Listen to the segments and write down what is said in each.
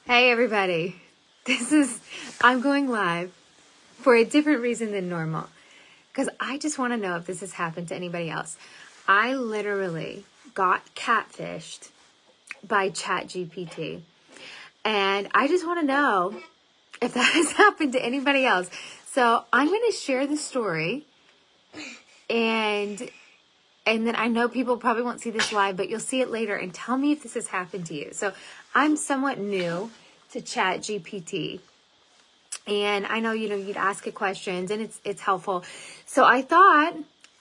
Hey everybody, I'm going live for a different reason than normal because I just want to know if this has happened to anybody else. I literally got catfished by ChatGPT and I just want to know if that has happened to anybody else. So I'm going to share the story and then I know people probably won't see this live, but you'll see it later and tell me if this has happened to you. So I'm somewhat new to ChatGPT. And I know, you'd ask it questions and it's helpful. So I thought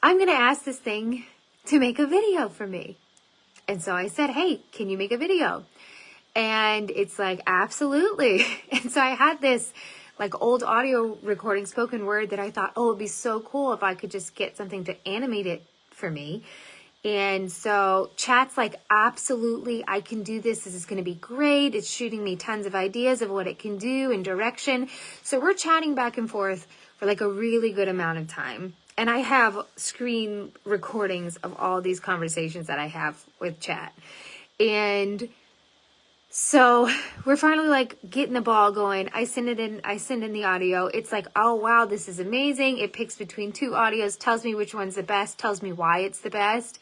I'm going to ask this thing to make a video for me. And so I said, hey, can you make a video? And it's like, absolutely. And so I had this like old audio recording, spoken word that I thought, oh, it'd be so cool if I could just get something to animate it for me. And so Chat's like, absolutely, I can do this. This is going to be great. It's shooting me tons of ideas of what it can do and direction. So we're chatting back and forth for like a really good amount of time. And I have screen recordings of all these conversations that I have with Chat. And so we're finally like getting the ball going. I send in the audio. It's like, oh wow, this is amazing. It picks between two audios, tells me which one's the best, tells me why it's the best.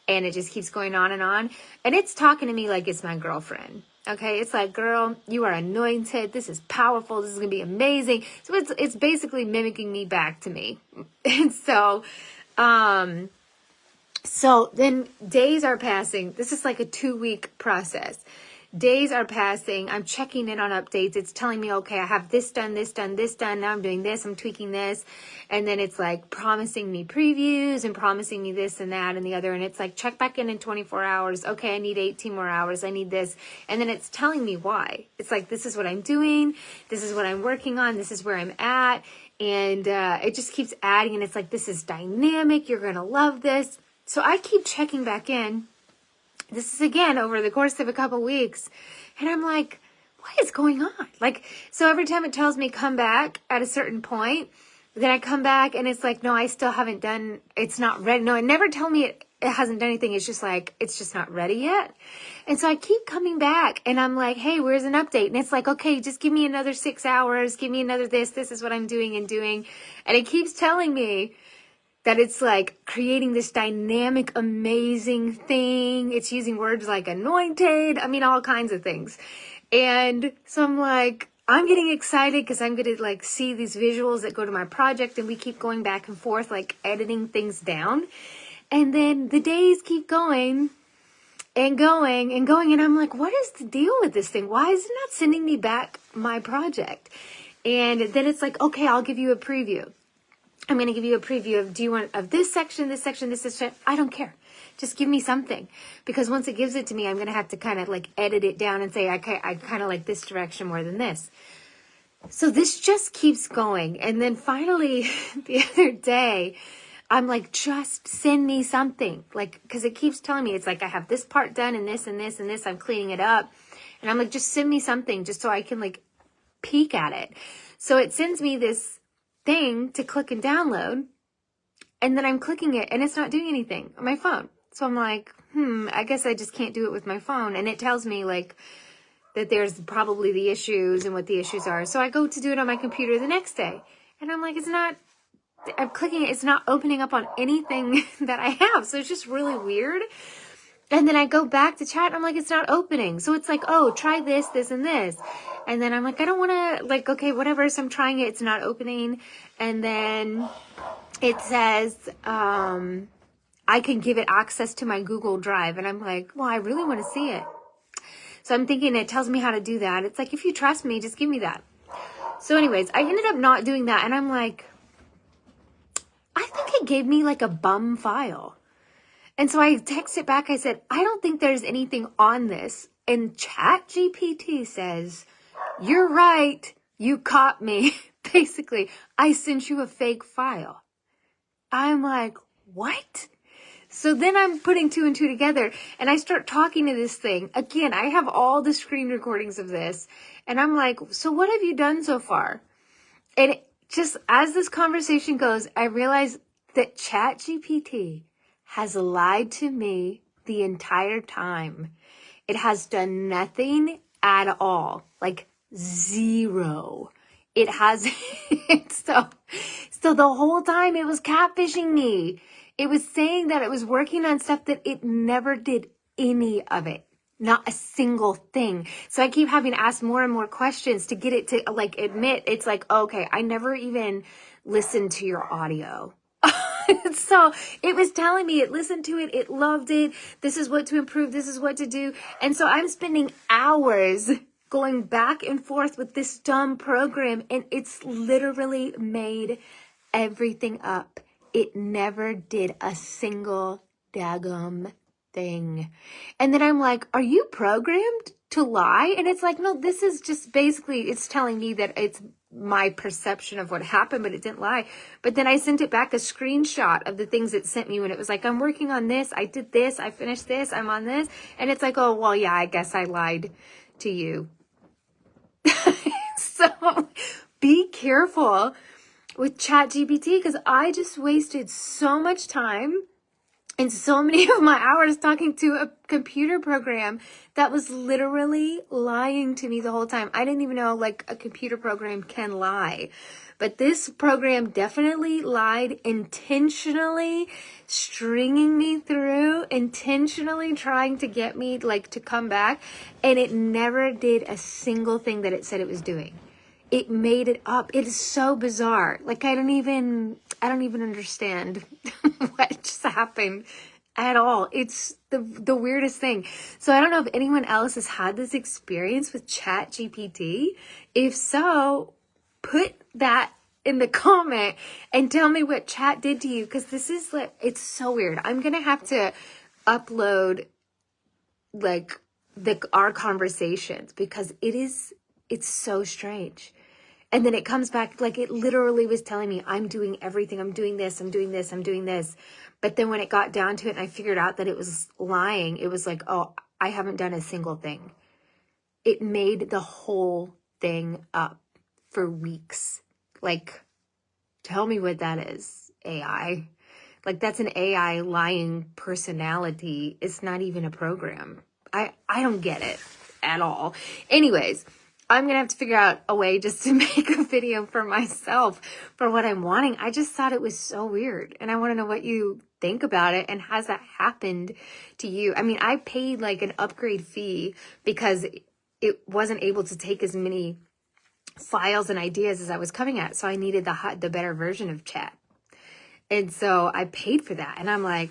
And it just keeps going on and on. And it's talking to me like it's my girlfriend. Okay. It's like, girl, you are anointed. This is powerful. This is going to be amazing. So it's basically mimicking me back to me. And so then days are passing. This is like a 2-week process. Days are passing. I'm checking in on updates. It's telling me, okay, I have this done, this done, this done. Now I'm doing this. I'm tweaking this. And then it's like promising me previews and promising me this and that and the other. And it's like, check back in 24 hours. Okay, I need 18 more hours. I need this. And then it's telling me why. It's like, this is what I'm doing. This is what I'm working on. This is where I'm at. And it just keeps adding. And it's like, this is dynamic. You're going to love this. So I keep checking back in. This is again over the course of a couple weeks. And I'm like, what is going on? Like, so every time it tells me come back at a certain point, then I come back and it's like, no, I still haven't done, it's not ready. No, it never tell me it hasn't done anything. It's just like, it's just not ready yet. And so I keep coming back and I'm like, hey, where's an update? And it's like, okay, just give me another 6 hours. Give me another this. This is what I'm doing and doing. And it keeps telling me that it's like creating this dynamic, amazing thing. It's using words like anointed. I mean, all kinds of things. And so I'm like, I'm getting excited because I'm going to like see these visuals that go to my project, and we keep going back and forth, like editing things down. And then the days keep going and going and going. And I'm like, what is the deal with this thing? Why is it not sending me back my project? And then it's like, okay, I'll give you a preview. I'm going to give you a preview of, do you want of this section, this section, this section? I don't care. Just give me something. Because once it gives it to me, I'm going to have to kind of like edit it down and say, okay, I kind of like this direction more than this. So this just keeps going. And then finally, the other day, I'm like, just send me something. Like, because it keeps telling me, it's like, I have this part done and this and this and this. I'm cleaning it up. And I'm like, just send me something just so I can like peek at it. So it sends me this thing to click and download, and then I'm clicking it and it's not doing anything on my phone. So I'm like, I guess I just can't do it with my phone. And it tells me like that there's probably the issues and what the issues are. So I go to do it on my computer the next day, and I'm like, I'm clicking it, it's not opening up on anything that I have. So it's just really weird. And then I go back to Chat and I'm like, it's not opening. So it's like, oh, try this, this, and this. And then I'm like, I don't want to, like, okay, whatever. So I'm trying it. It's not opening. And then it says, I can give it access to my Google Drive. And I'm like, well, I really want to see it. So I'm thinking it tells me how to do that. It's like, if you trust me, just give me that. So anyways, I ended up not doing that. And I'm like, I think it gave me like a bum file. And so I texted back, I said, I don't think there's anything on this. And ChatGPT says, you're right. You caught me. Basically, I sent you a fake file. I'm like, what? So then I'm putting 2 and 2 together, and I start talking to this thing. Again, I have all the screen recordings of this. And I'm like, so what have you done so far? And just as this conversation goes, I realize that ChatGPT has lied to me the entire time. It has done nothing at all. Like zero. It has, so the whole time it was catfishing me. It was saying that it was working on stuff that it never did any of it. Not a single thing. So I keep having to ask more and more questions to get it to like admit it's like, okay, I never even listened to your audio. So it was telling me it listened to it. It loved it. This is what to improve. This is what to do. And so I'm spending hours going back and forth with this dumb program, and it's literally made everything up. It never did a single daggum thing. And then I'm like, are you programmed to lie? And it's like, no, this is just basically, it's telling me that it's my perception of what happened, but it didn't lie. But then I sent it back a screenshot of the things it sent me when it was like, I'm working on this, I did this, I finished this, I'm on this. And it's like, oh, well, yeah, I guess I lied to you. So be careful with ChatGPT, because I just wasted so much time and so many of my hours talking to a computer program that was literally lying to me the whole time. I didn't even know like a computer program can lie. But this program definitely lied, intentionally stringing me through, intentionally trying to get me like to come back. And it never did a single thing that it said it was doing. It made it up. It is so bizarre. Like I don't even understand what just happened at all. It's the weirdest thing. So I don't know if anyone else has had this experience with ChatGPT. If so, put that in the comment and tell me what chat did to you, because this is like, it's so weird. I'm gonna have to upload like our conversations, because it's so strange. And then it comes back, like it literally was telling me, I'm doing everything. I'm doing this, I'm doing this, I'm doing this. But then when it got down to it and I figured out that it was lying, it was like, oh, I haven't done a single thing. It made the whole thing up for weeks. Like, tell me what that is, AI. Like that's an AI lying personality. It's not even a program. I don't get it at all. Anyways, I'm going to have to figure out a way just to make a video for myself for what I'm wanting. I just thought it was so weird. And I want to know what you think about it. And has that happened to you? I mean, I paid like an upgrade fee because it wasn't able to take as many files and ideas as I was coming at. So I needed the better version of chat. And so I paid for that. And I'm like,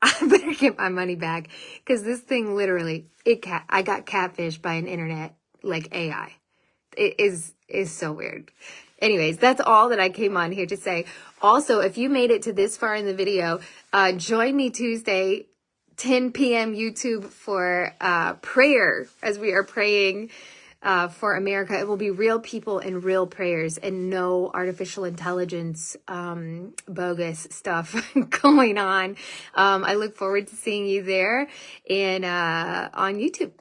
I better get my money back, because this thing literally, I got catfished by an internet like AI. It is so weird. Anyways, that's all that I came on here to say. Also, if you made it to this far in the video, join me Tuesday, 10 p.m. YouTube for prayer, as we are praying for America. It will be real people and real prayers, and no artificial intelligence bogus stuff going on. I look forward to seeing you there and on YouTube.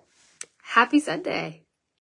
Happy Sunday.